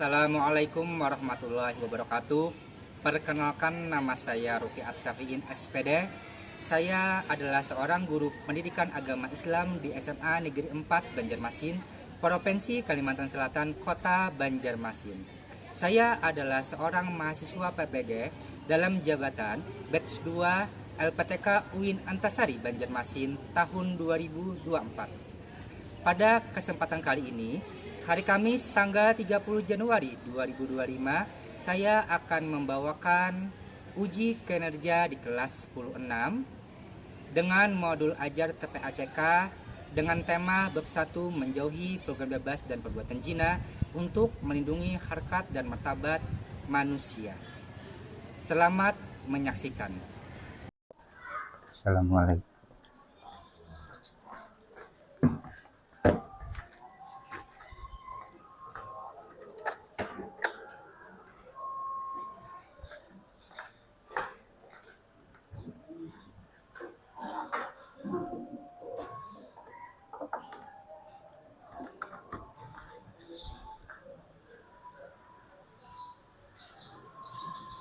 Assalamualaikum warahmatullahi wabarakatuh. Perkenalkan, nama saya Rufiat Syafi'in SPD. Saya adalah seorang guru pendidikan agama Islam di SMA Negeri 4 Banjarmasin, Provinsi Kalimantan Selatan, Kota Banjarmasin. Saya adalah seorang mahasiswa PPG dalam jabatan Batch 2 LPTK UIN Antasari Banjarmasin tahun 2024. Pada kesempatan kali ini, hari Kamis tanggal 30 Januari 2025, saya akan membawakan uji kinerja di kelas 10-6 dengan modul ajar TPACK dengan tema bab 1 menjauhi program bebas dan perbuatan zina untuk melindungi harkat dan martabat manusia. Selamat menyaksikan. Assalamualaikum.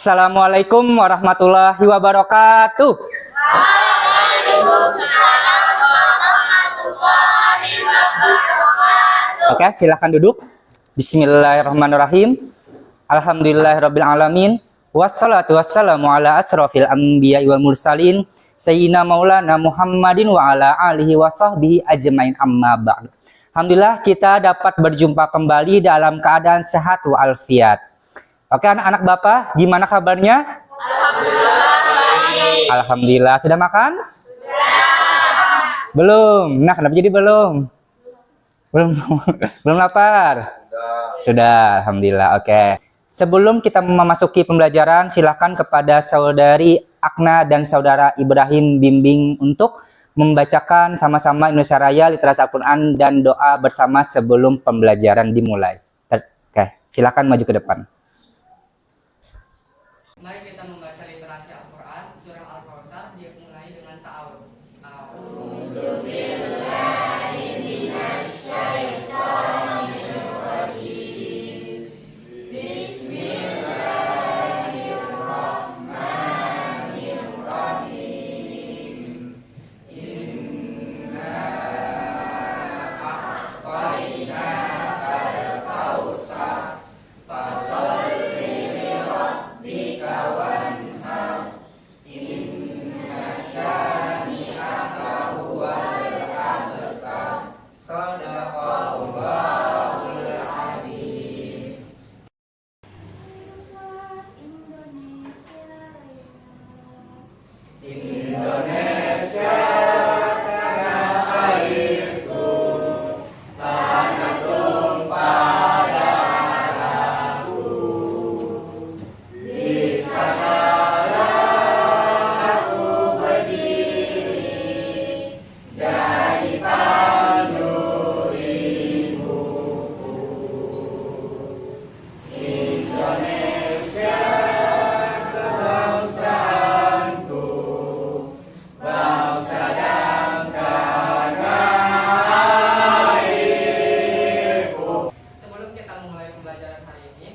Assalamualaikum warahmatullahi wabarakatuh. Waalaikumsalam warahmatullahi wabarakatuh. Oke, silakan duduk. Bismillahirrahmanirrahim. Alhamdulillahirabbil alamin. Wassalatu wassalamu ala asrofil anbiya'i wal mursalin sayyidina maulana Muhammadin wa ala alihi wa sahbihi ajmain, amma ba'd. Alhamdulillah kita dapat berjumpa kembali dalam keadaan sehat walafiat. Oke, anak-anak Bapak, gimana kabarnya? Alhamdulillah baik. Alhamdulillah. Sudah makan? Sudah. Belum. Nah, kenapa jadi belum? Belum lapar? Sudah, alhamdulillah. Oke. Sebelum kita memasuki pembelajaran, silakan kepada saudari Akna dan saudara Ibrahim bimbing untuk membacakan sama-sama Indonesia Raya, literasi Al-Quran, dan doa bersama sebelum pembelajaran dimulai. Oke, silakan maju ke depan. Mari kita membaca literasi Al-Quran, surah Al-Kautsar, dimulai dengan ta'awudz. Sebelum kita memulai pembelajaran hari ini,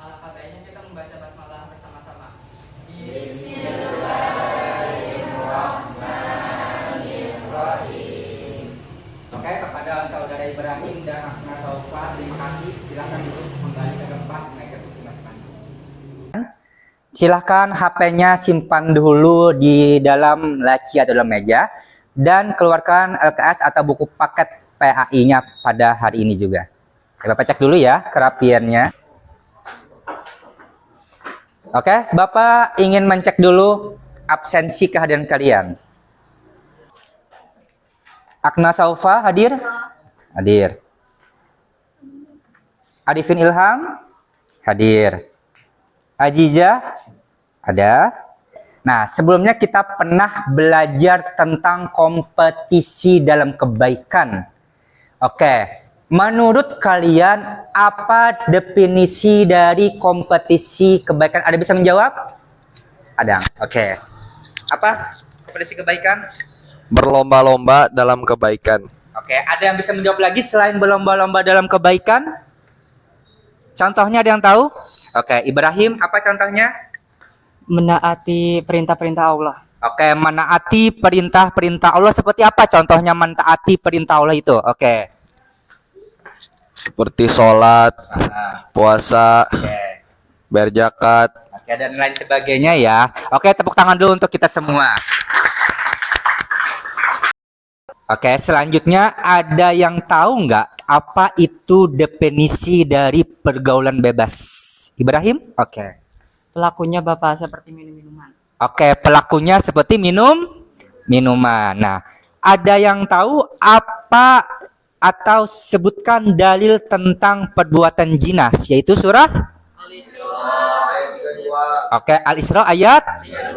alangkah baiknya kita membaca basmalah bersama-sama. Oke, kepada saudara Ibrahim dan Akna Taufa, terima kasih. Silakan duduk kembali ke tempat meja kursi masing-masing. Silakan HP-nya simpan dulu di dalam laci atau dalam meja dan keluarkan LKS atau buku paket PAI-nya pada hari ini juga. Bapak cek dulu ya kerapiannya. Oke, Bapak ingin mencek dulu absensi kehadiran kalian. Akna Saufa hadir? Hadir. Arifin Ilham? Hadir. Aziza? Ada. Nah, sebelumnya kita pernah belajar tentang kompetisi dalam kebaikan. Oke. Menurut kalian, apa definisi dari kompetisi kebaikan? Ada bisa menjawab? Ada. Oke. Apa definisi kebaikan? Berlomba-lomba dalam kebaikan. Oke, ada yang bisa menjawab lagi selain berlomba-lomba dalam kebaikan? Contohnya ada yang tahu? Oke, Ibrahim, apa contohnya? Menaati perintah-perintah Allah. Oke, menaati perintah-perintah Allah seperti apa contohnya menaati perintah Allah itu? Oke. seperti sholat, puasa, Oke. bayar zakat. Oke, dan lain sebagainya ya. Oke, tepuk tangan dulu untuk kita semua. Oke, selanjutnya ada yang tahu nggak apa itu definisi dari pergaulan bebas? Ibrahim? Oke. Pelakunya Bapak seperti minum-minuman. Oke, pelakunya seperti minuman. Nah, ada yang tahu apa atau sebutkan dalil tentang perbuatan zina, yaitu surah? Oke, Al-Isra ayat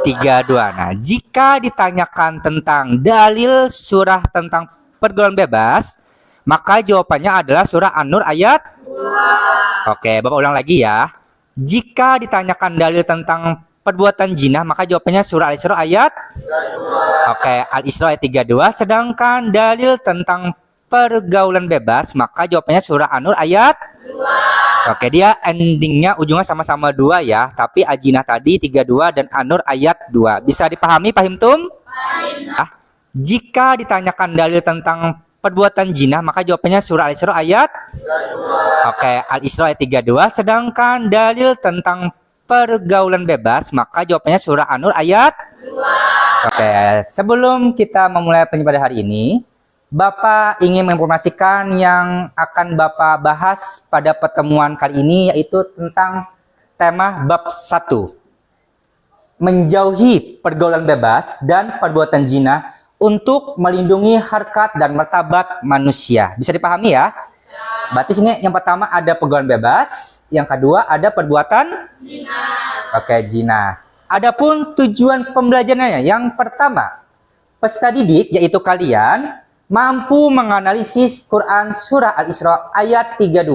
32. Nah, jika ditanyakan tentang dalil surah tentang pergaulan bebas, maka jawabannya adalah surah An-Nur ayat 2. Oke, Bapak ulang lagi ya. Jika ditanyakan dalil tentang perbuatan zina, maka jawabannya surah Al-Isra ayat 32. Oke, Al-Isra ayat 32. Sedangkan dalil tentang pergaulan bebas, maka jawabannya surah An-Nur ayat 2. Oke, dia endingnya ujungnya sama-sama 2 ya, tapi Al-Jinah tadi 32 dan An-Nur ayat 2. Bisa dipahami, Pak Himtum? Jika ditanyakan dalil tentang perbuatan zina, maka jawabannya surah Al-Isra ayat 32. Oke, Al-Isra ayat 32. Sedangkan dalil tentang pergaulan bebas, maka jawabannya surah An-Nur ayat 2. Oke, sebelum kita memulai penyebaran hari ini, Bapak ingin menginformasikan yang akan Bapak bahas pada pertemuan kali ini, yaitu tentang tema bab 1. Menjauhi pergaulan bebas dan perbuatan zina untuk melindungi harkat dan martabat manusia. Bisa dipahami ya? Berarti sini yang pertama ada pergaulan bebas, yang kedua ada perbuatan zina. Oke, zina. Adapun tujuan pembelajarannya, yang pertama, peserta didik yaitu kalian mampu menganalisis Quran surah Al-Isra ayat 32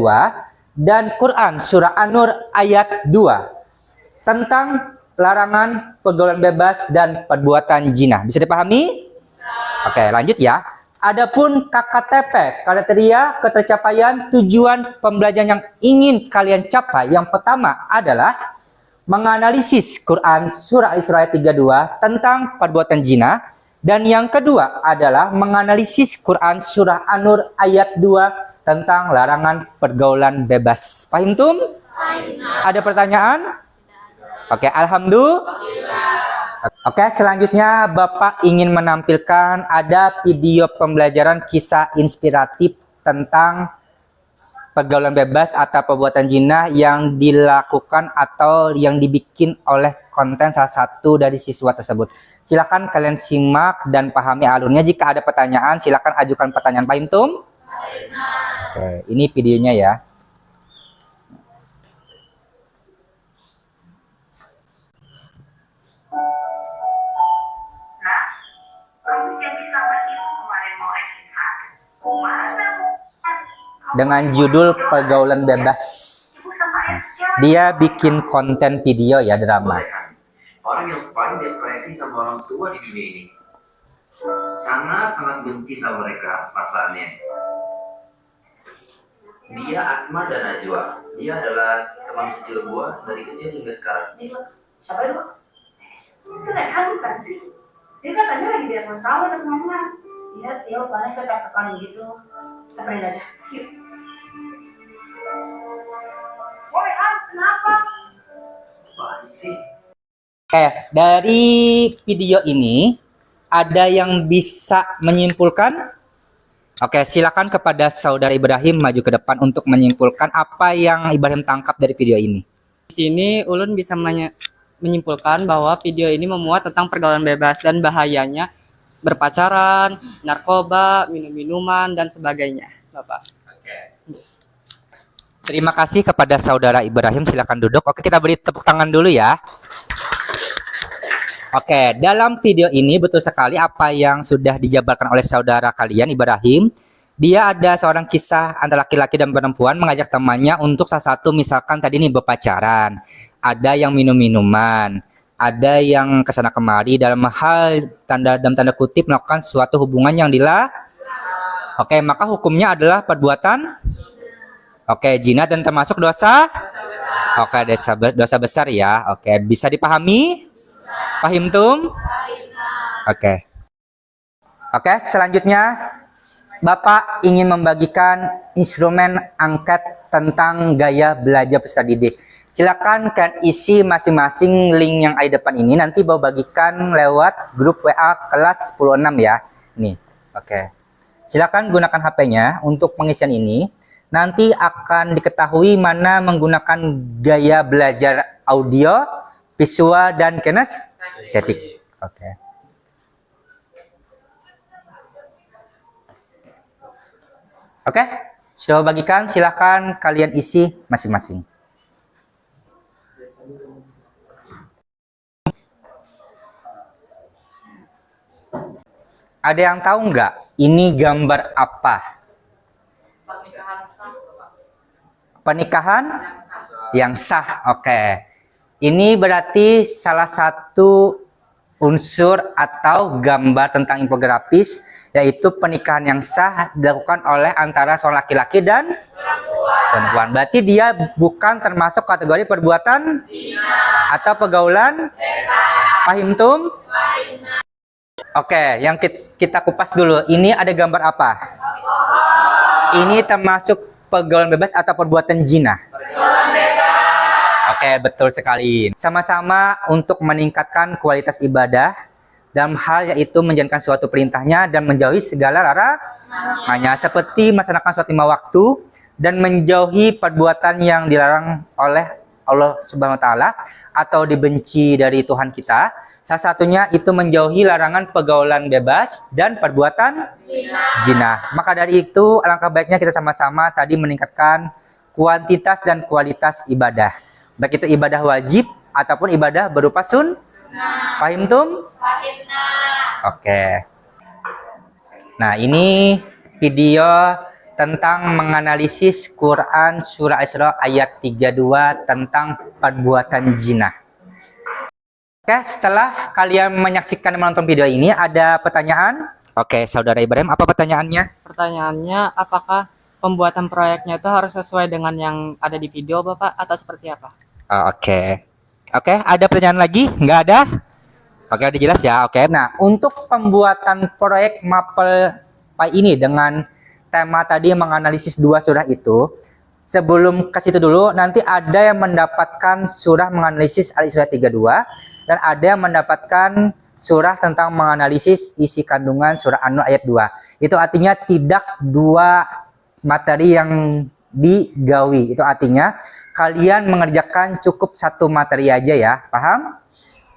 dan Quran surah An-Nur ayat 2 tentang larangan pergaulan bebas dan perbuatan zina. Bisa dipahami? Oke, lanjut ya. Adapun KKTP, kriteria ketercapaian tujuan pembelajaran yang ingin kalian capai, yang pertama adalah menganalisis Quran surah Al-Isra ayat 32 tentang perbuatan zina. Dan yang kedua adalah menganalisis Quran surah An-Nur ayat 2 tentang larangan pergaulan bebas. Paham tum? Ada pertanyaan? Oke, alhamdulillah. Oke, selanjutnya Bapak ingin menampilkan ada video pembelajaran kisah inspiratif tentang pergaulan bebas atau perbuatan zina yang dilakukan atau yang dibikin oleh konten salah satu dari siswa tersebut. Silakan kalian simak dan pahami alurnya. Jika ada pertanyaan, silakan ajukan pertanyaan. Pak Intum? Oke, ini videonya ya. Nah, kamu jadi sama ibu kemarin mau SSH. Kemana? Dengan judul pergaulan bebas. Ibu sama siapa? Dia bikin konten video ya, drama. Orang yang paling depresi sama orang tua di dunia ini. Sangat-sangat benci sama mereka perasaannya. Dia Asma dan Najwa. Dia adalah teman kecil gua dari kecil hingga sekarang. Siapa itu? Itu Rehan bukan sih? Dia katanya lagi di masalah dengan mama. Iya sih, paling ketekan gitu. Kita pergi aja. Yuk. Woi, kenapa? Apaan sih? Oke, dari video ini ada yang bisa menyimpulkan? Oke, silakan kepada saudara Ibrahim maju ke depan untuk menyimpulkan apa yang Ibrahim tangkap dari video ini. Di sini Ulun bisa menyimpulkan bahwa video ini memuat tentang pergaulan bebas dan bahayanya berpacaran, narkoba, minum-minuman, dan sebagainya, Bapak. Terima kasih kepada saudara Ibrahim, silakan duduk. Oke, kita beri tepuk tangan dulu ya. Oke, dalam video ini betul sekali apa yang sudah dijabarkan oleh saudara kalian Ibrahim. Dia ada seorang kisah antara laki-laki dan perempuan mengajak temannya untuk salah satu, misalkan tadi nih berpacaran. Ada yang minum-minuman, ada yang kesana kemari dalam hal dalam tanda kutip melakukan suatu hubungan yang Oke, maka hukumnya adalah perbuatan zina dan termasuk dosa Oke, dosa besar ya. Oke, bisa dipahami? Pahim tum? Oke. Oke, selanjutnya Bapak ingin membagikan instrumen angket tentang gaya belajar peserta didik. Silakan kalian isi masing-masing link yang ada di depan ini. Nanti bawa bagikan lewat grup WA kelas 10.6 ya. Nih, oke. Silakan gunakan HP-nya untuk pengisian ini. Nanti akan diketahui mana menggunakan gaya belajar audio, visual, dan kinestetik. Oke. Oke, sudah bagikan, silahkan kalian isi masing-masing. Ada yang tahu nggak? Ini gambar apa? Pernikahan yang sah. Oke. Ini berarti salah satu unsur atau gambar tentang infografis, yaitu pernikahan yang sah dilakukan oleh antara seorang laki-laki dan perempuan. Berarti dia bukan termasuk kategori perbuatan atau pergaulan. Pahim tum? Oke, yang kita kupas dulu. Ini ada gambar apa? Ini termasuk pergaulan bebas atau perbuatan zina? Oke, betul sekali. Sama-sama untuk meningkatkan kualitas ibadah dalam hal yaitu menjalankan suatu perintahnya dan menjauhi segala larangannya, seperti melaksanakan sholat 5 waktu dan menjauhi perbuatan yang dilarang oleh Allah Subhanahu wa taala atau dibenci dari Tuhan kita. Salah satunya itu menjauhi larangan pergaulan bebas dan perbuatan zina. Maka dari itu alangkah baiknya kita sama-sama tadi meningkatkan kuantitas dan kualitas ibadah. Baik itu ibadah wajib ataupun ibadah berupa Pahim tum? Oke. Nah, ini video tentang menganalisis Quran surah Isra ayat 32 tentang perbuatan zina. Oke, setelah kalian menyaksikan dan menonton video ini, ada pertanyaan? Oke, Saudara Ibrahim, apa pertanyaannya? Pertanyaannya, apakah pembuatan proyeknya itu harus sesuai dengan yang ada di video, Bapak, atau seperti apa? Oke, ada pertanyaan lagi? Nggak ada? Oke, udah jelas ya. Oke, nah untuk pembuatan proyek Mapel Pai ini dengan tema tadi menganalisis 2 surah itu, sebelum ke situ dulu, nanti ada yang mendapatkan surah menganalisis Al-Isra 32 dan ada yang mendapatkan surah tentang menganalisis isi kandungan surah An-Nur ayat 2. Itu artinya tidak 2 materi yang digawi. Itu artinya kalian mengerjakan cukup 1 materi aja ya, paham?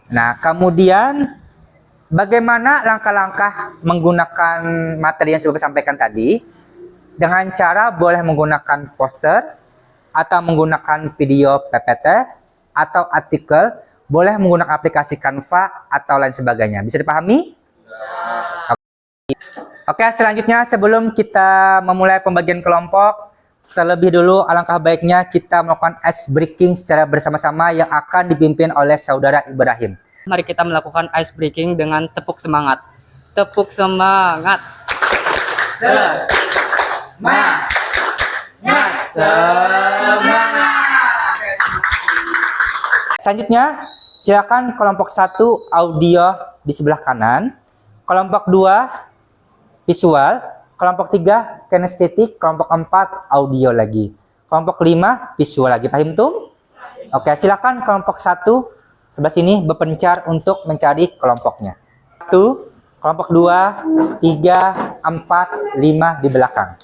Nah, kemudian bagaimana langkah-langkah menggunakan materi yang sudah saya sampaikan tadi? Dengan cara boleh menggunakan poster atau menggunakan video PPT atau artikel, boleh menggunakan aplikasi Canva atau lain sebagainya. Bisa dipahami? Oke, selanjutnya sebelum kita memulai pembagian kelompok, terlebih dulu alangkah baiknya kita melakukan ice breaking secara bersama-sama yang akan dipimpin oleh Saudara Ibrahim. Mari kita melakukan ice breaking dengan tepuk semangat. Tepuk semangat. Semangat. Selanjutnya, silakan kelompok 1 audio di sebelah kanan, kelompok 2 visual, kelompok 3 kinestetik, kelompok 4 audio lagi, kelompok 5 visual lagi. Paham tum? Oke, silakan kelompok 1 sebelah sini berpencar untuk mencari kelompoknya. 1, kelompok 2, 3, 4, 5 di belakang.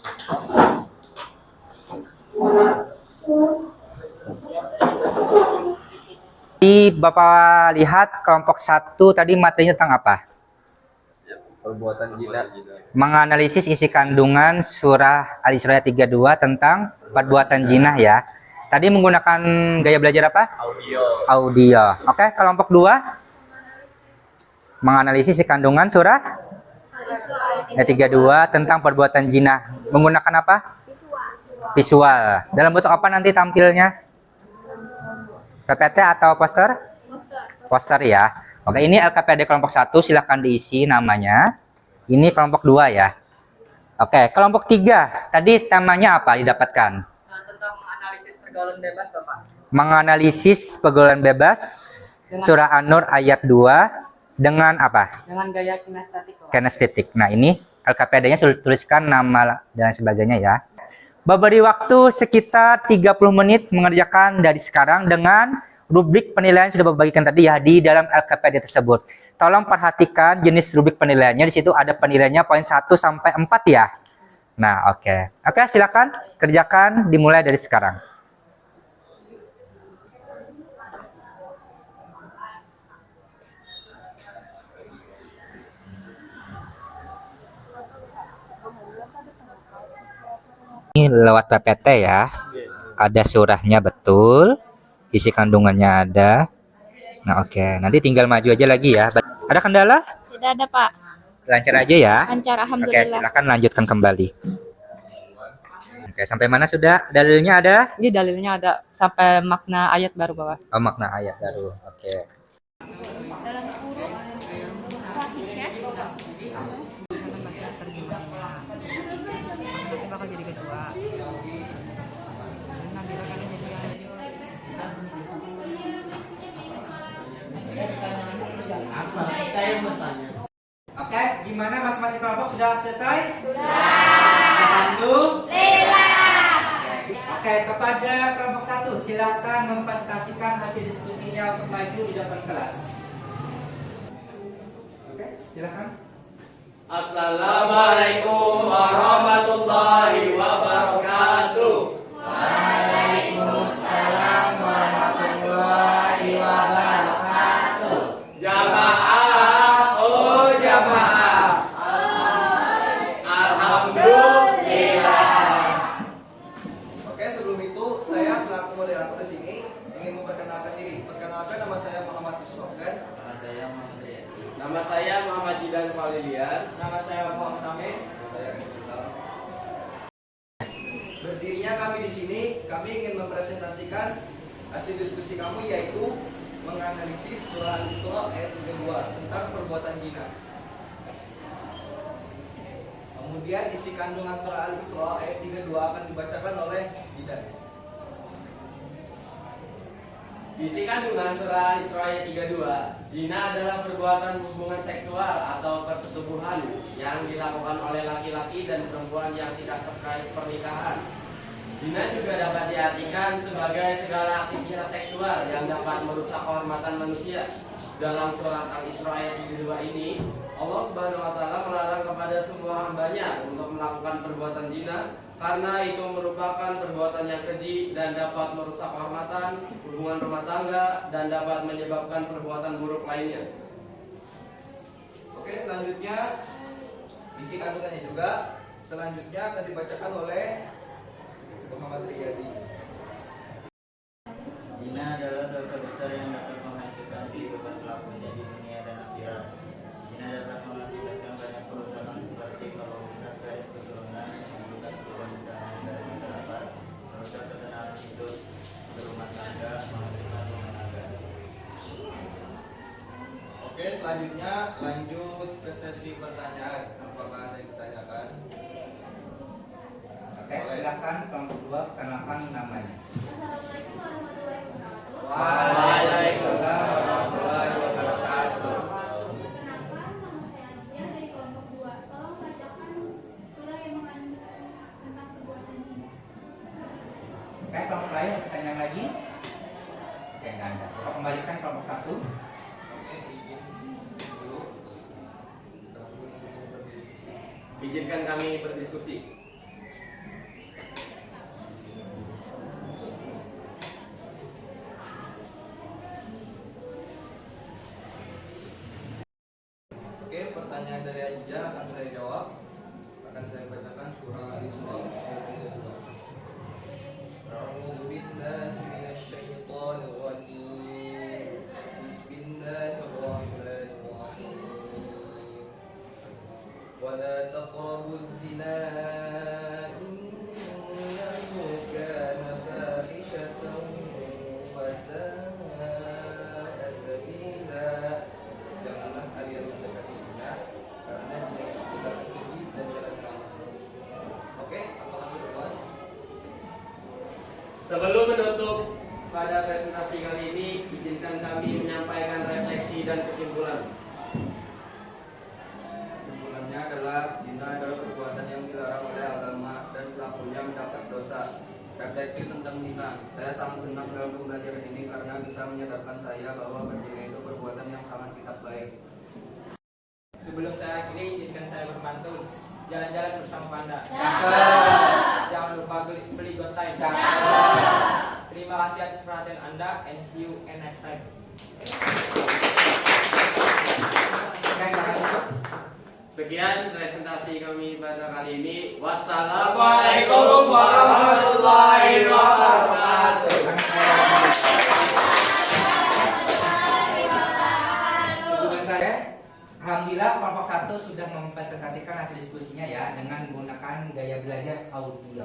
Bapak lihat kelompok 1 tadi materinya tentang apa? Perbuatan zina. Menganalisis isi kandungan surah Al-Isra 32 tentang perbuatan zina ya. Tadi menggunakan gaya belajar apa? Audio. Oke, kelompok 2 menganalisis isi kandungan surah ayat 32 tentang perbuatan zina. Menggunakan apa? Visual. Dalam bentuk apa nanti tampilnya? PPT atau poster? Poster ya. Oke, ini LKPD kelompok 1, silahkan diisi namanya. Ini kelompok 2 ya. Oke, kelompok 3. Tadi temanya apa didapatkan? Tentang menganalisis pergaulan bebas, Bapak. Menganalisis pergaulan bebas surah An-Nur ayat 2 dengan apa? Dengan gaya kinestetik, Bapak. Kinestetik. Nah, ini LKPD-nya sudah tuliskan nama dan sebagainya ya. Memberi waktu sekitar 30 menit mengerjakan dari sekarang dengan rubrik penilaian sudah Bapak bagikan tadi ya di dalam LKPD tersebut. Tolong perhatikan jenis rubrik penilaiannya. Di situ ada penilaiannya poin 1 sampai 4 ya. Nah, oke. Oke, silakan kerjakan dimulai dari sekarang. Ini lewat PPT ya. Ada surahnya betul, isi kandungannya ada. Nah, oke. Nanti tinggal maju aja lagi ya. Ada kendala? Tidak ada, Pak. Lancar aja ya. Lancar, Oke, alhamdulillah. silakan lanjutkan kembali. Oke, sampai mana sudah? Dalilnya ada? Ini dalilnya ada sampai makna ayat baru, Bapak. Oh, makna ayat baru. Oke. Dalam huruf fahisyah. Nanti bakal jadi kedua. Oke, gimana masing-masing kelompok sudah selesai? Sudah. Bantu? Oke, kepada kelompok 1 silakan mempresentasikan hasil diskusinya untuk maju di depan kelas. Oke, silakan. Assalamualaikum warahmatullahi wabarakatuh. Waalaikumsalam warahmatullahi wabarakatuh. Jamaah, oh jamaah. Alhamdulillah. Oke, sebelum itu saya selaku moderator di sini ingin memperkenalkan diri. Perkenalkan, nama saya Muhammad Yusufkan. Nama saya Muhammad Jidan Falilian. Nama saya Muhammad Amin. Saya berdirinya kami di sini, kami ingin mempresentasikan hasil diskusi kami, yaitu menganalisis surah Al-Isra ayat 32 tentang perbuatan zina. Kemudian isi kandungan surah Al-Isra ayat 32 akan dibacakan oleh Jidan. Isi kandungan surah Al-Isra ayat 32, zina adalah perbuatan hubungan seksual atau persetubuhan yang dilakukan oleh laki-laki dan perempuan yang tidak terkait pernikahan. Zina juga dapat diartikan sebagai segala aktivitas seksual yang dapat merusak kehormatan manusia. Dalam surat Al-Isra ayat 32 ini, Allah Subhanahu wa taala melarang kepada semua hambanya untuk melakukan perbuatan zina karena itu merupakan perbuatan yang keji dan dapat merusak kehormatan, hubungan rumah tangga, dan dapat menyebabkan perbuatan buruk lainnya. Oke, selanjutnya isi kandungannya juga selanjutnya akan dibacakan oleh Muhammad Riyadi. Zina adalah dosa besar yang dapat menghancurkan kehidupan pelakunya di dunia dan akhirat. Zina dapat mengakibatkan banyak kerusakan seperti merusak garis keturunan, menimbulkan kewantaan dari masyarakat, merusak ketenangan hidup berumah tangga, menghancurkan rumah tangga. Oke, selanjutnya lanjut ke sesi pertanyaan. Apakah ada yang ditanyakan? Oke, silakan kelompok 2 perkenalkan namanya. Assalamualaikum warahmatullahi wabarakatuh. Waalaikumsalam warahmatullahi wabarakatuh. Perkenalkan, nama saya Adia dari kelompok 2. Tolong bacakan surah yang mengandung tentang perbuatan zina. Oke, kelompok lain ada pertanyaan lagi? Oke, nggak ada. Kita kembalikan kelompok 1. Oke, izin dulu. Izinkan kami berdiskusi. Oke, pertanyaan dari Aija akan saya jawab. Akan saya bacakan surah Al-Isra ayat 32. A'udzu billahi minasyaitonir rajim. Bismillahirrahmanirrahim. Wa la taqrabuz zina innahu kana fahishatan wa sa'a sabila. Janganlah kalian mendekati zina karena zina itu tindakan keji dan jalan yang ramah. Oke, apakah sudah puas? Sebelum menutup pada presentasi kali ini, izinkan kami menyampaikan refleksi dan kesimpulan. Kesimpulannya adalah zina adalah perbuatan yang dilarang oleh agama dan pelakunya mendapat dosa. Refleksi tentang zina. Saya sangat senang dalam pembelajaran ini karena bisa menyadarkan saya bahwa berzina itu perbuatan yang sangat tidak baik. Sebelum saya akhiri, izinkan saya berpantun. Jalan-jalan bersama Panda. Jangan lupa beli God Time. Terima kasih atas perhatian Anda and see you in next time. Sekian presentasi kami pada kali ini. Wassalamualaikum warahmatullahi wabarakatuh. Alhamdulillah kelompok 1 sudah mempresentasikan hasil diskusinya ya dengan menggunakan gaya belajar audio.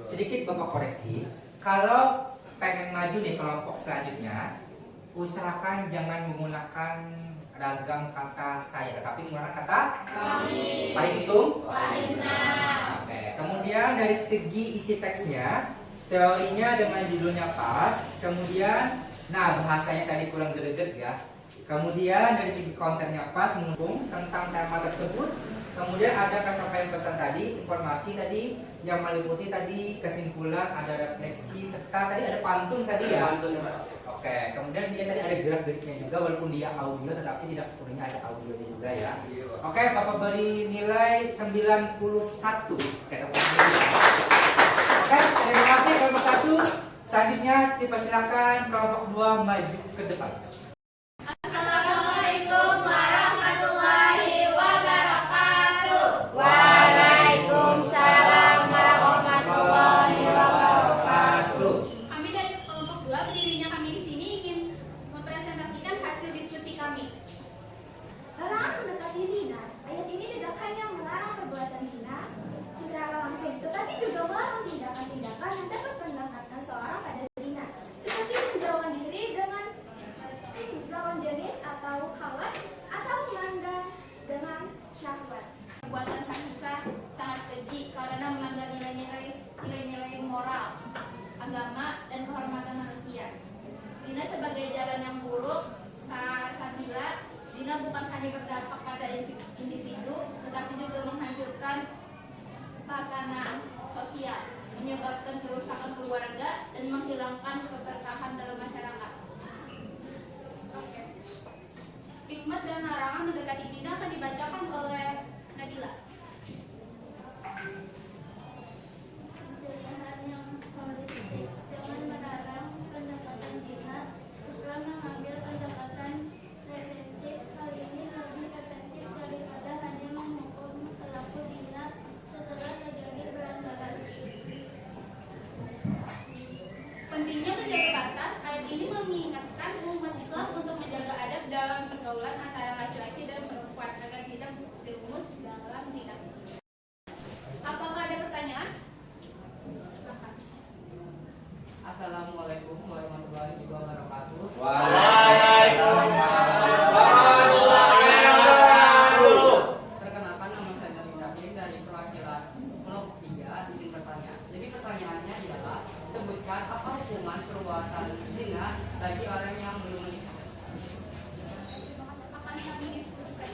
Sedikit Bapak koreksi, kalau pengen maju nih kelompok selanjutnya, usahakan jangan menggunakan ragam kata saya, tetapi menggunakan kata kami. Paham itu? Oke. Kemudian dari segi isi teksnya, teorinya dengan judulnya pas. Kemudian, bahasanya tadi kurang greget ya. Kemudian dari segi kontennya pas, mendukung tentang tema tersebut. Kemudian ada kesampaian pesan tadi, informasi tadi yang meliputi tadi kesimpulan, ada refleksi serta tadi ada pantun tadi ya. Oke, kemudian dia tadi ada gerak-geriknya juga walaupun dia audio tetapi tidak sepenuhnya ada audionya juga ya. Oke, Bapak beri nilai 91. Oke, terima kasih kelompok 1. Selanjutnya dipersilakan kelompok 2 maju ke depan. Assalamualaikum warahmatullahi wabarakatuh. Waalaikumsalam warahmatullahi wabarakatuh. Kami dari kelompok 2 berdirinya kami di sini ingin mempresentasikan hasil diskusi kami. Larangan mendekati zina. Ayat ini tidak hanya melarang perbuatan zina secara langsung, tetapi juga melarang tindakan-tindakan yang dapat mendekatkan seorang pada zina, seperti menjauhkan diri dengan lawan jenis atau khawat atau memandang dengan syahwat. Perbuatan fahisha sangat keji karena melanggar nilai-nilai moral, agama, dan kehormatan manusia. Zina sebagai jalan yang buruk, sabila zina bukan hanya berdampak pada individu, tetapi juga menghancurkan tatanan sosial, menyebabkan kerusakan keluarga, dan menghilangkan keberkahan dalam masyarakat. Hikmat dan larangan mendekati zina akan dibacakan oleh Nabila. Pencegahan yang holistik dengan melarang pendekatan zina, Islam mengambil pendekatan preventif. Hal ini lebih efektif daripada hanya menghukum pelaku zina setelah terjadi pelanggaran. Pentingnya menjaga batas, ayat ini mengingatkan umat Islam untuk menjaga adab dalam pergaulan antara laki-laki dan perempuan agar tidak terjerumus dalam zina. Apakah ada pertanyaan? Silakan. Assalamualaikum warahmatullahi wabarakatuh. Perkenalkan, nama saya Dali Dakin dari perwakilan kelompok 3. Izin bertanya. Jadi pertanyaannya adalah, sebutkan apa hukuman perbuatan zina bagi orang yang belum menikah. Akan kami diskusikan.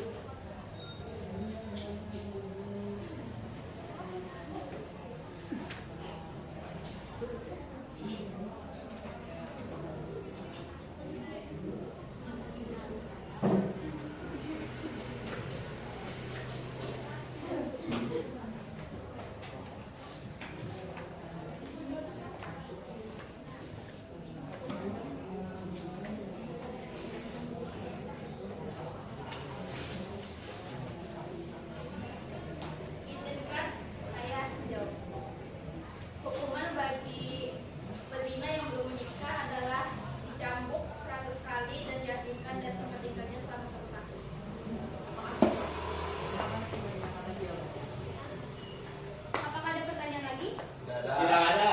Izinkan saya menjawab. Hukuman bagi pezina yang belum menikah adalah dicambuk 100 kali dan diasingkan dan tempat tinggalnya selama 1 tahun. Apakah ada pertanyaan lagi? Tidak ada.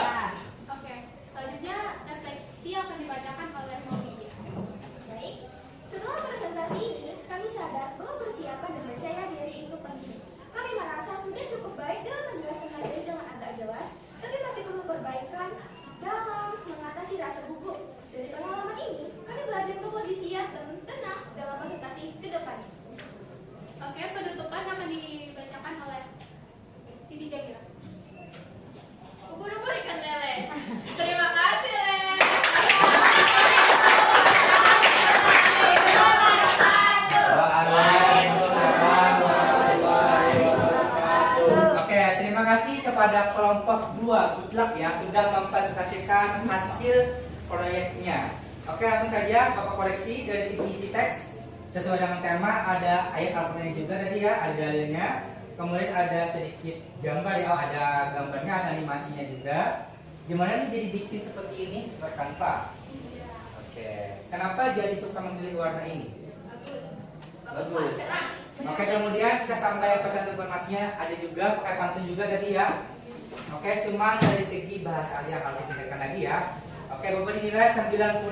Oke, selanjutnya refleksi akan dibacakan oleh Mohidia. Baik, setelah presentasi ini, kami sadar bahwa persiapan dan percaya diri itu penting. Kami merasa sudah cukup baik dalam menjelaskan materi dengan agak jelas, tapi masih perlu perbaikan dalam mengatasi rasa gugup Dari pengalaman ini, kami belajar untuk lebih siap dan tenang dalam presentasi ke depannya. Oke, penutupan akan dibacakan oleh Siti Jamila. Ubur-ubur ikan lele. Terima kasih, Lele. Oke, terima kasih kepada kelompok 2 Itlak yang sudah mempresentasikan hasil proyeknya. Oke, langsung saja Bapak koreksi dari segi isi teks sesuai dengan tema. Ada ayat Al-Qur'an juga tadi ya, ada dalilnya. Kemudian ada sedikit gambar ya, ada gambarnya, ada animasinya juga. Gimana nih jadi bikin seperti ini berkanva? Oke, kenapa jadi suka memilih warna ini? Bagus. Oke, kemudian kita sampai pesan informasinya ada juga, pakai pantun juga tadi ya. Oke, cuman dari segi bahasa yang harus ditingkatkan lagi ya. Oke, Bapak dinilai 95.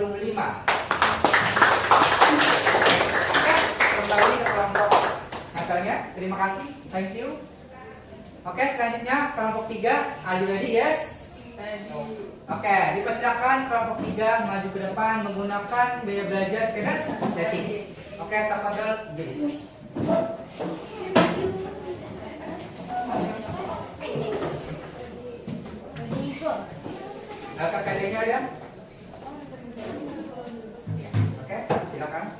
Oke, kembali ke kelompok asalnya. Terima kasih, thank you. Oke, selanjutnya kelompok 3, Adi ready, yes? Oke, dipersilakan kelompok 3 maju ke depan menggunakan gaya belajar kinesthetik. Oke, tafadhol, Jenis. KKD-nya ada? Oke, silakan.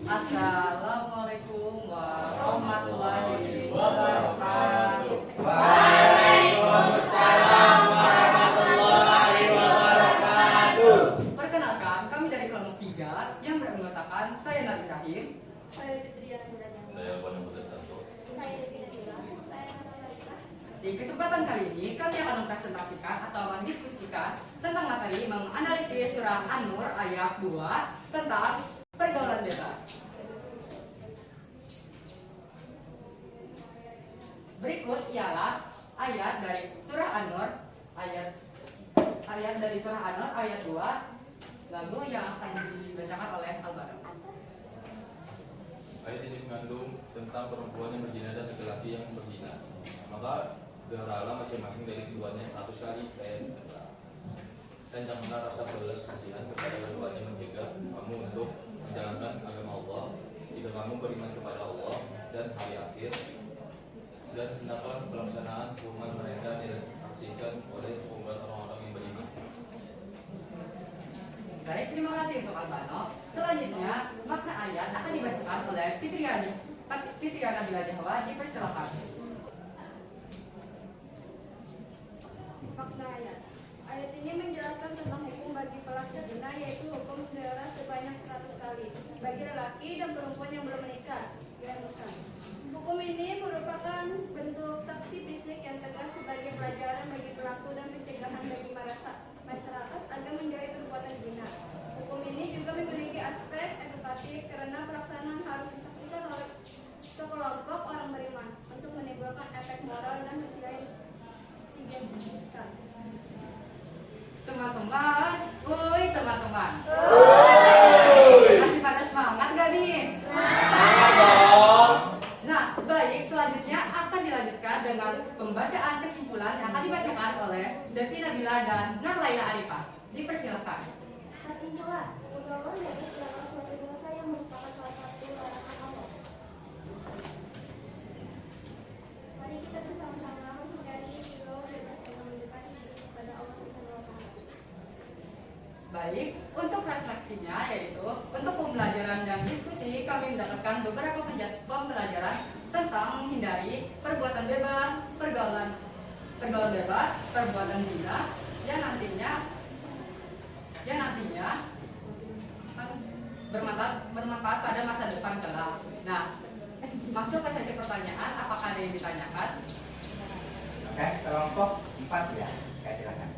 Assalamualaikum warahmatullahi wabarakatuh. Waalaikumsalam warahmatullahi wabarakatuh. Perkenalkan, kami dari kelompok 3 yang beranggotakan saya Nabi Rahim. Saya Fitriana Nurani. Saya Bwana Mutanto. Saya Devina Nila. Saya Nana Sarika. Di kesempatan kali ini kami akan mempresentasikan atau mendiskusikan tentang materi menganalisis surah An-Nur ayat 2 tentang pergaulan bebas. Berikut ialah ayat dari surah An-Nur ayat dari surah An-Nur ayat 2, lalu yang akan dibacakan oleh Al-Baro. Ayat ini mengandung tentang perempuan yang berzina dan laki-laki yang berzina. Maka berhala masing-masing dari keduanya 100 kali dan janganlah rasa belas kasihan kepada keduanya mencegah kamu untuk menjalankan agama Allah jika kamu beriman kepada Allah dan hari akhir, dan hendaklah pelaksanaan hukuman mereka disaksikan oleh pembuat orang-orang yang beriman. Baik, terima kasih untuk Albano. Selanjutnya, makna ayat akan dibacakan oleh Fitriana Bila Jawa. Dipersilakan. Makna ayat. Ayat ini menjelaskan tentang hukum bagi pelaku zina, yaitu hukum penjara sebanyak 100 kali bagi lelaki dan perempuan yang belum menikah. Hukum ini merupakan bentuk sanksi fisik yang tegas sebagai pelajaran bagi pelaku dan pencegahan bagi masyarakat agar menjauhi perbuatan zina. Hukum ini juga memiliki aspek edukatif karena pelaksanaan harus disaksikan oleh sekelompok orang beriman untuk menimbulkan efek moral dan sosial signifikan. Teman-teman, woi teman-teman. Masih pada semangat gak nih? Nah, baik, selanjutnya akan dilanjutkan dengan pembacaan kesimpulan yang akan dibacakan oleh Devina Nabila dan Narlaila Arifah. Dipersilakan. Kesimpulan, pergaulan bebas adalah suatu dosa yang merupakan salah satu larangan Allah. Mari kita bersama-sama menghindari pergaulan bebas dan mendekati diri kepada Allah Subhanahu wa Ta'ala. Baik, untuk refleksinya yaitu untuk pembelajaran dan diskusi kami mendapatkan beberapa pembelajaran tentang menghindari perbuatan bebas, pergaulan bebas, perbuatan zina yang nantinya bermanfaat pada masa depan kelak. Nah, masuk ke sesi pertanyaan, apakah ada yang ditanyakan? Oke, kelompok 4 ya. Oke, silakan.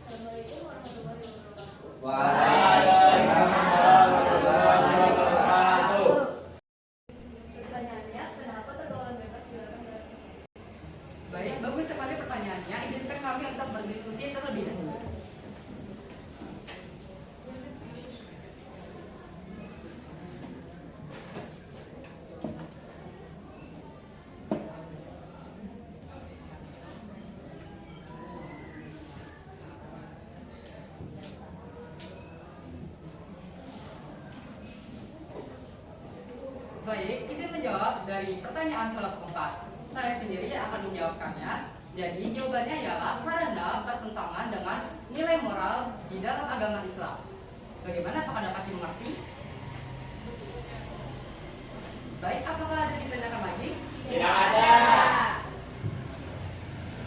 Assalamualaikum warahmatullahi wabarakatuh. Waalaikumsalam warahmatullahi wabarakatuh. Pertanyaannya, kenapa pergaulan bebas dilarang? Baik, bagus sekali pertanyaannya. Izinkan kami untuk berdiskusi terlebih dahulu. Baik, izin menjawab dari pertanyaan kelompok 4. Saya sendiri yang akan menjawabkannya. Jadi jawabannya ialah karena bertentangan dengan nilai moral di dalam agama Islam. Bagaimana, apakah dapat dimengerti? Baik, apakah ada ditanyakan lagi? Tidak ada.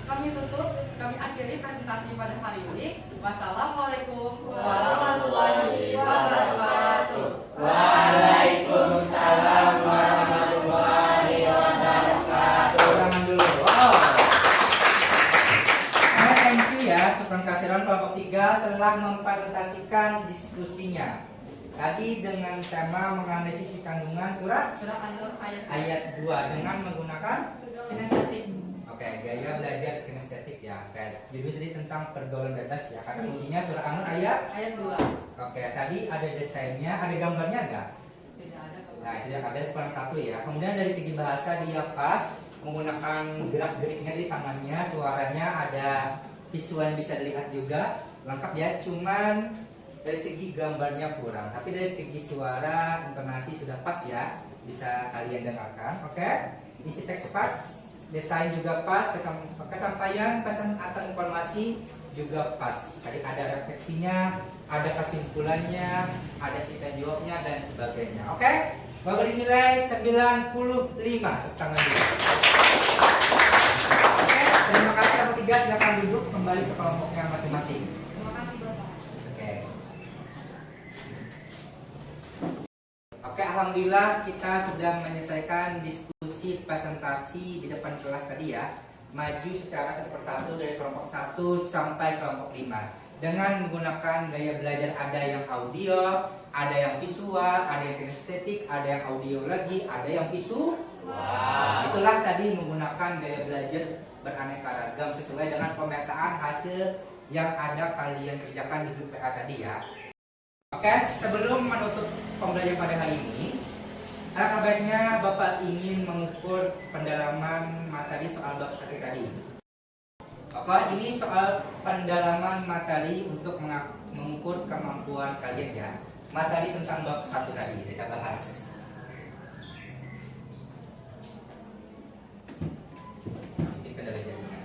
Kami tutup, kami akhiri presentasi pada hari ini. Wassalamualaikum warahmatullahi wabarakatuh. Waalaikumsalam warahmatullahi wabarakatuh. Tangan dulu. Wow. Thank you ya, Sufron Kasiron kelompok 3 telah mempresentasikan diskusinya. Tadi dengan tema mengenai sisi kandungan surat An-Nur ayat 2 dengan menggunakan kinestetik. Oke, gaya belajar kinestetik ya. Oke, jadi tadi tentang pergaulan bebas ya. Kata kuncinya surah An-Nur ayat 2. Oke, tadi ada desainnya, ada gambarnya enggak? Tidak ada. Nah, itu yang ada kurang satu ya. Kemudian dari segi bahasa dia pas menggunakan gerak-geriknya di tangannya, suaranya ada visual yang bisa dilihat juga, lengkap ya. Cuman dari segi gambarnya kurang, tapi dari segi suara, intonasi sudah pas ya, bisa kalian dengarkan. Oke, isi teks pas, desain juga pas, kesampaian pesan atau informasi juga pas. Tadi ada refleksinya, ada kesimpulannya, ada cerita jawabnya dan sebagainya. Oke, bagi nilai 95. Tangan dulu. Oke, terima kasih kelompok 3, silakan duduk kembali ke kelompoknya masing-masing. Terima kasih, Bapak. Oke. Oke, alhamdulillah kita sudah menyelesaikan diskusi presentasi di depan kelas tadi ya. Maju secara satu persatu dari kelompok 1 sampai kelompok 5 dengan menggunakan gaya belajar, ada yang audio, ada yang visual, ada yang kinestetik, ada yang audio lagi, ada yang visual. Itulah tadi menggunakan gaya belajar beraneka ragam sesuai dengan pemetaan hasil yang ada kalian kerjakan di grup PA tadi ya. Oke, sebelum menutup pembelajaran pada hari ini, alangkah baiknya Bapak ingin mengukur pendalaman materi soal bab 1 tadi. Oke, ini soal pendalaman materi untuk mengukur kemampuan kalian ya. Materi tentang bab 1 tadi kita bahas. Ini kendala jaringan.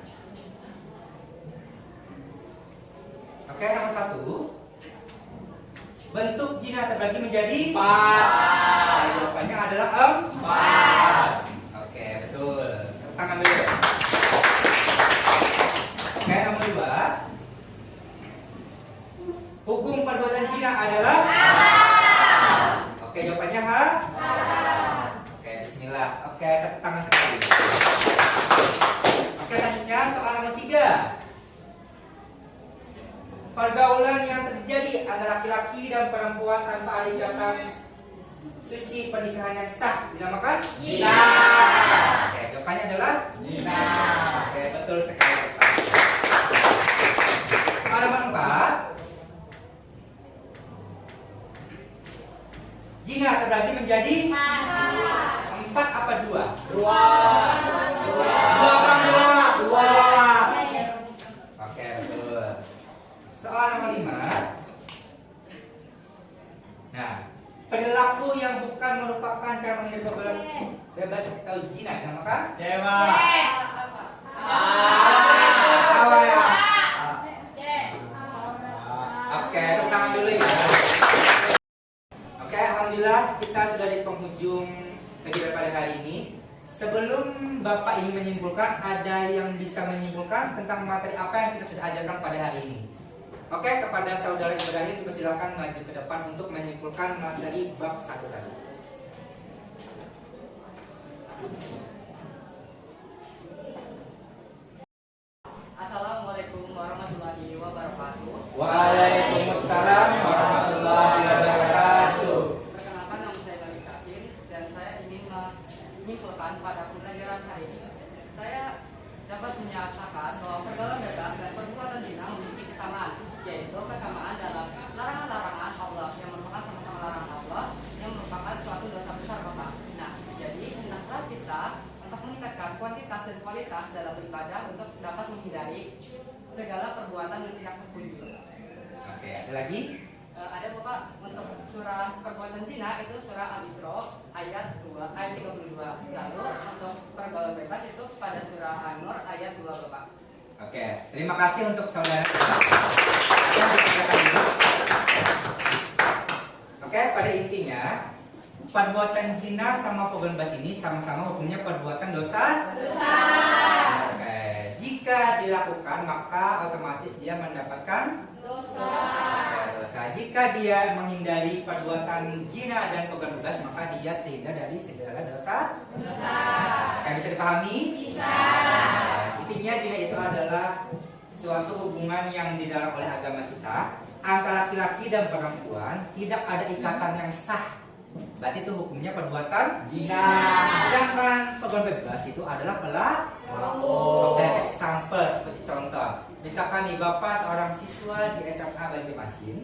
Oke, nomor 1. Bentuk jina terbagi menjadi 4. Jawabannya adalah 4. Oke, betul. Tepuk tangan dulu. Oke, nomor 2. Hukum perbuatan jina adalah Oke, jawabannya Oke, bismillah. Oke, tepuk tangan sekali. Oke, selanjutnya soal nomor 3. Pergaulan yang terjadi antara laki-laki dan perempuan tanpa ada ikatan suci pernikahan yang sah dinamakan zina. Oke, jawabannya adalah zina. Oke, betul sekali. Soal nomor 4. Zina terbagi menjadi 4 apa 2? 2. Oke, betul. Soal nomor 5. Nah, perilaku yang bukan merupakan cara menghindari pergaulan bebas atau zina dinamakan Cewek. Oke, tepuk tangan dulu ya. Oke, alhamdulillah kita sudah di penghujung kegiatan pada hari ini. Sebelum Bapak ingin menyimpulkan, ada yang bisa menyimpulkan tentang materi apa yang kita sudah ajarkan pada hari ini? Oke, kepada saudara Ibrahim dipersilakan maju ke depan untuk menyimpulkan materi bab 1 tadi. Assalamualaikum warahmatullahi wabarakatuh. Waalaikumsalam warahmatullahi wabarakatuh. Perkenalkan, nama saya Bali Kakin dan saya ingin menyimpulkan pada pembelajaran hari ini. Saya dapat menyatakan bahwa pergaulan bebas dan perbuatan zina memiliki kesamaan, yaitu kesamaan dalam larangan-larangan Allah yang merupakan sama-sama larangan Allah yang merupakan suatu dosa besar, Bapak. Nah, jadi hendaklah kita untuk meningkatkan kuantitas dan kualitas dalam beribadah untuk dapat menghindari segala perbuatan yang tidak terpuji. Oke, ada lagi? Ada Bapak untuk surah perbuatan zina itu surah Al-Isra ayat 32. Lalu untuk pergaulan bebas itu pada surah An-Nur ayat 2 Bapak. Oke, terima kasih untuk saudara. Oke, pada intinya perbuatan zina sama pergaulan bebas ini sama-sama hukumnya perbuatan dosa. Oke, jika dilakukan maka otomatis dia mendapatkan dosa. Jika dia menghindari perbuatan zina dan pergaulan bebas maka dia terhindar dari segala dosa. Bisa dipahami? Bisa. Intinya zina itu adalah suatu hubungan yang dilarang oleh agama kita antara laki-laki dan perempuan, tidak ada ikatan yang sah. Berarti itu hukumnya perbuatan zina. Sedangkan pergaulan bebas itu adalah pelaku. Example seperti contoh, misalkan nih Bapak seorang siswa di SMA Banjarmasin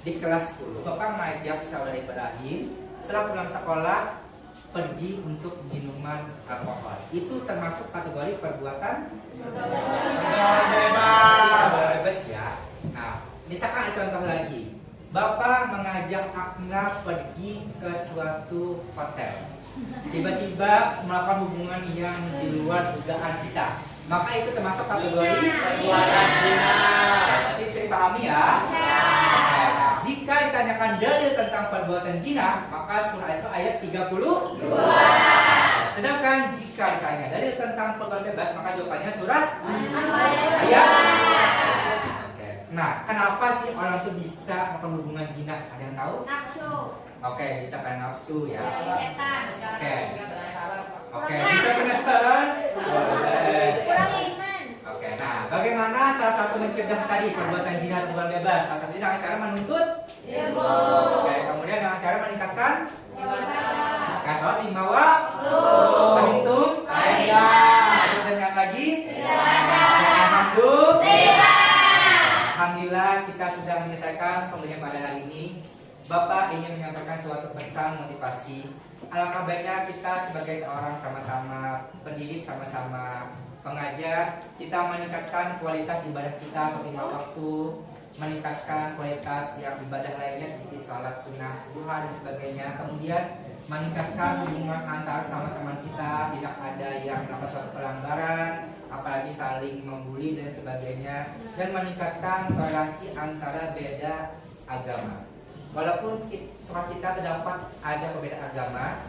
di kelas 10, Bapak mengajak saudara Ibrahim setelah pulang sekolah pergi untuk minuman alkohol. Itu termasuk kategori perbuatan bebas ya. Nah, misalkan ada contoh lagi, Bapak mengajak Akna pergi ke suatu hotel, tiba-tiba melakukan hubungan yang di luar dugaan kita, maka itu termasuk kategori perbuatan zina. Berarti bisa dipahami ya? Nah, jika ditanyakan dalil tentang perbuatan zina, maka surah Al-Isra ayat 32. Sedangkan jika ditanya dalil tentang perbuatan bebas, maka jawabannya surah ayat. Nah, kenapa sih orang tuh bisa melakukan hubungan zina? Ada yang tahu? Nafsu. Oke, bisa karena nafsu ya. Setan. Oke, bisa penasaran? Kurang iman. Oke, nah bagaimana salah satu mencegah tadi perbuatan zina atau perbuatan bebas? Salah satunya dengan cara menuntut ilmu. Oke, kemudian dengan cara meningkatkan ibadah. Nah, sholat 5 waktu. Berhitung? Tidak. Pertanyaan lagi? Tidak. Alhamdulillah kita sudah menyelesaikan pembelajaran pada hari ini. Bapak ingin menyampaikan suatu pesan motivasi. Alangkah baiknya kita sebagai seorang sama-sama pendidik, sama-sama pengajar, kita meningkatkan kualitas ibadah kita seperti 5 waktu, meningkatkan kualitas yang ibadah lainnya seperti salat sunnah, duha dan sebagainya. Kemudian meningkatkan hubungan antar sama teman kita, tidak ada yang melakukan suatu pelanggaran, apalagi saling membuli dan sebagainya, dan meningkatkan toleransi antara beda agama. Walaupun sekolah kita terdapat ada perbedaan agama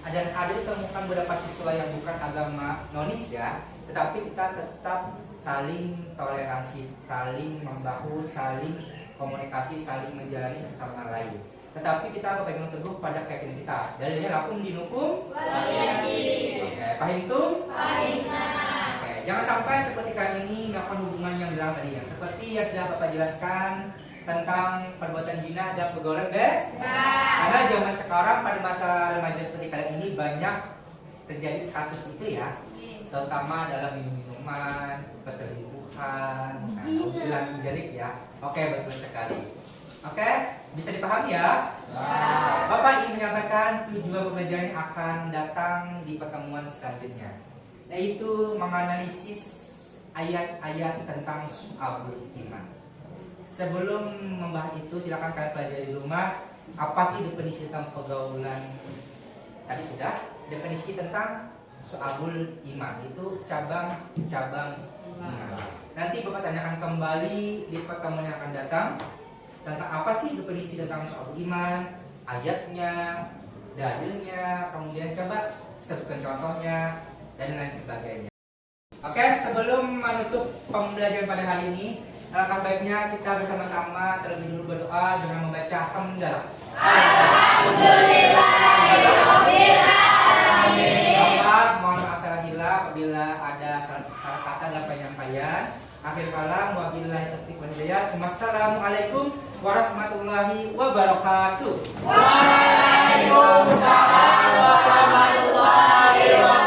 dan ada ditemukan beberapa siswa yang bukan agama nonis ya, tetapi kita tetap saling toleransi, saling membahu, saling komunikasi, saling menjalani satu sama lain. Tetapi kita berpegang teguh pada keyakinan kita. Dalilnya lakum dinukum waliyadin. Oke, paham itu? Paham. Oke, jangan sampai seperti kali ini melakukan hubungan yang dilarang tadi ya. Seperti yang sudah Bapak jelaskan tentang perbuatan zina dan pergaulan bebas. Karena zaman sekarang pada masa remaja seperti kalian ini banyak terjadi kasus itu ya, terutama dalam minuman, perselingkuhan, bilang jelik ya. Oke, betul sekali. Oke, bisa dipahami ya? Bapak ingin menyampaikan tujuan pembelajaran yang akan datang di pertemuan selanjutnya, yaitu menganalisis ayat-ayat tentang su'abul iman. Sebelum membahas itu, silakan kalian pelajari di rumah apa sih definisi tentang pergaulan. Tadi sudah definisi tentang su'abul iman, itu cabang-cabang iman. Nanti Bapak tanyakan kembali di pertemuan yang akan datang tentang apa sih definisi tentang su'abul iman, ayatnya, dalilnya, kemudian coba sebutkan contohnya dan lain sebagainya. Oke, sebelum menutup pembelajaran pada hari ini, alangkah baiknya kita bersama-sama terlebih dulu berdoa dengan membaca hamdalah. Alhamdulillahirabbil alamin. Bapak, mohon maaf salah hilaf apabila ada salah kata dalam penyampaian. Akhir kalam, wabillahi taufiq wal hidayah. Wassalamualaikum warahmatullahi wabarakatuh. Waalaikumsalam warahmatullahi wabarakatuh.